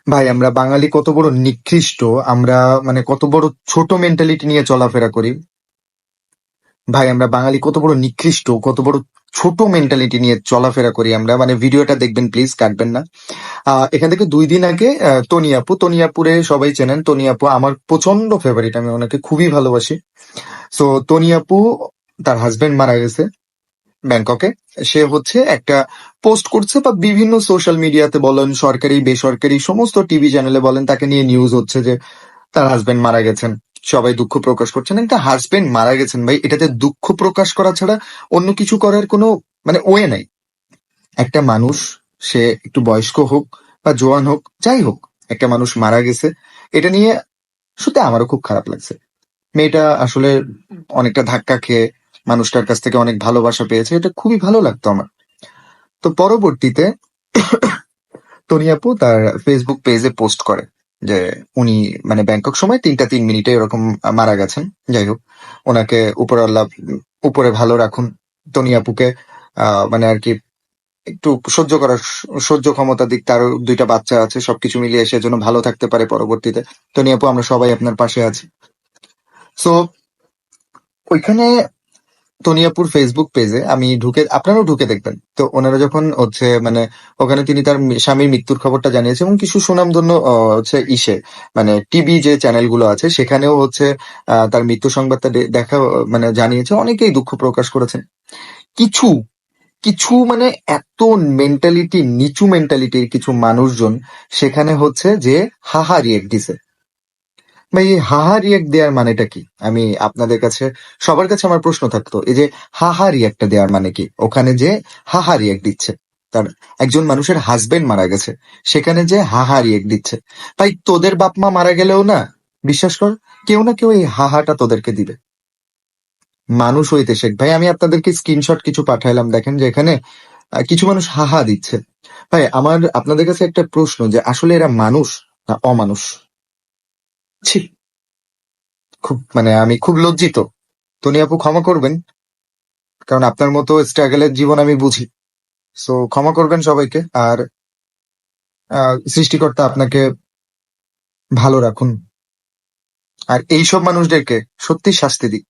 ভাই আমরা বাঙালি কত বড় নিকৃষ্ট। আমরা মানে কত বড় ছোট মেন্টালিটি নিয়ে চলাফেরা করি। ভাই আমরা বাঙালি কত বড় নিকৃষ্ট, কত বড় ছোট মেন্টালিটি নিয়ে চলাফেরা করি আমরা। মানে ভিডিওটা দেখবেন প্লিজ, কাটবেন না। এখান থেকে 2 দিন আগে তনিয়াপুরে সবাই চেনেন। তনিয়াপু আমার প্রচন্ড ফেভারিট, আমি ওনাকে খুবই ভালোবাসি। সো তনিয়াপু, তার হাজবেন্ড মারা গেছে ব্যাংককে। সে হচ্ছে একটা পোস্ট করছে, বা বিভিন্ন সোশ্যাল মিডিয়াতে বলেন, সরকারি বেসরকারি সমস্ত টিভি চ্যানেলে বলেন, তাকে নিয়ে নিউজ হচ্ছে যে তার হাজবেন্ড মারা গেছেন। সবাই দুঃখ প্রকাশ করছেন। একটা হাজবেন্ড মারা গেছেন ভাই, এটাতে দুঃখ প্রকাশ করা ছাড়া অন্য কিছু করার কোনো মানে ওয়ে নাই। একটা মানুষ, সে একটু বয়স্ক হোক বা জোয়ান হোক, যাই হোক, একটা মানুষ মারা গেছে, এটা নিয়ে সত্যি আমারও খুব খারাপ লাগছে। মেয়েটা আসলে অনেকটা ধাক্কা খেয়ে মানুষটার কাছ থেকে অনেক ভালোবাসা পেয়েছে, এটা খুবই ভালো লাগতো আমার। তো পরবর্তীতে টনি আপু তার ফেসবুক পেজে পোস্ট করে যে উনি মানে ব্যাংকক সময় 3টা 3 মিনিটে এরকম মারা গেছেন। যাই হোক, ওনাকে উপরওয়ালা উপরে ভালো রাখুন। টনি আপুকে মানে আর কি একটু সহ্য ক্ষমতা দিক, তার 2টা বাচ্চা আছে, সবকিছু মিলিয়ে সে যেন ভালো থাকতে পারে পরবর্তীতে। টনি আপু, আমরা সবাই আপনার পাশে আছি। সো ওইখানে তনিয়াপুর ফেসবুক পেজে আমি ঢুকে, আপনারাও ঢুকে দেখবেন তো, ওনারা যখন হচ্ছে মানে ওখানে তিনি তার স্বামীর মৃত্যুর খবরটা জানিয়েছে, এবং কিছু সুনামধন্য হচ্ছে মানে টিভি যে চ্যানেলগুলো আছে সেখানেও হচ্ছে তার মৃত্যু সংবাদটা দেখা মানে জানিয়েছে, অনেকেই দুঃখ প্রকাশ করেছেন। কিছু কিছু মানে এত মেন্টালিটি, নিচু মেন্টালিটির কিছু মানুষজন সেখানে হচ্ছে যে হাহা রিয়েক্ট দিছে। ভাই এই হাহা রিয়াক্ট দেওয়ার মানেটা কি? আমি আপনাদের কাছে, সবার কাছে আমার প্রশ্ন থাকতো, এই যে হাহা রিয়াক্টটা দেওয়ার মানে কি? ওখানে যে হাহা রিয়াক্ট দিচ্ছে, তার একজন মানুষের হাজবেন্ড মারা গেছে, সেখানে যে হাহা রিয়াক্ট দিচ্ছে। ভাই তোদের বাপ মা মারা গেলেও না, বিশ্বাস কর, কেউ না কেউ এই হাহাটা তোদেরকে দিবে। মানুষ হইতে শেখ ভাই। আমি আপনাদেরকে স্ক্রিনশট কিছু পাঠাইলাম, দেখেন যে এখানে কিছু মানুষ হাহা দিচ্ছে। ভাই আমার আপনাদের কাছে একটা প্রশ্ন, যে আসলে এরা মানুষ না অমানুষ? ছি, খুব মানে আমি খুব লজ্জিত। টনি আপু ক্ষমা করবেন, কারণ আপনার মতো স্ট্রাগলের জীবন আমি বুঝি। সো ক্ষমা করবেন সবাইকে। আর সৃষ্টিকর্তা আপনাকে ভালো রাখুন, আর এইসব মানুষদেরকে সত্যি শাস্তি দিক।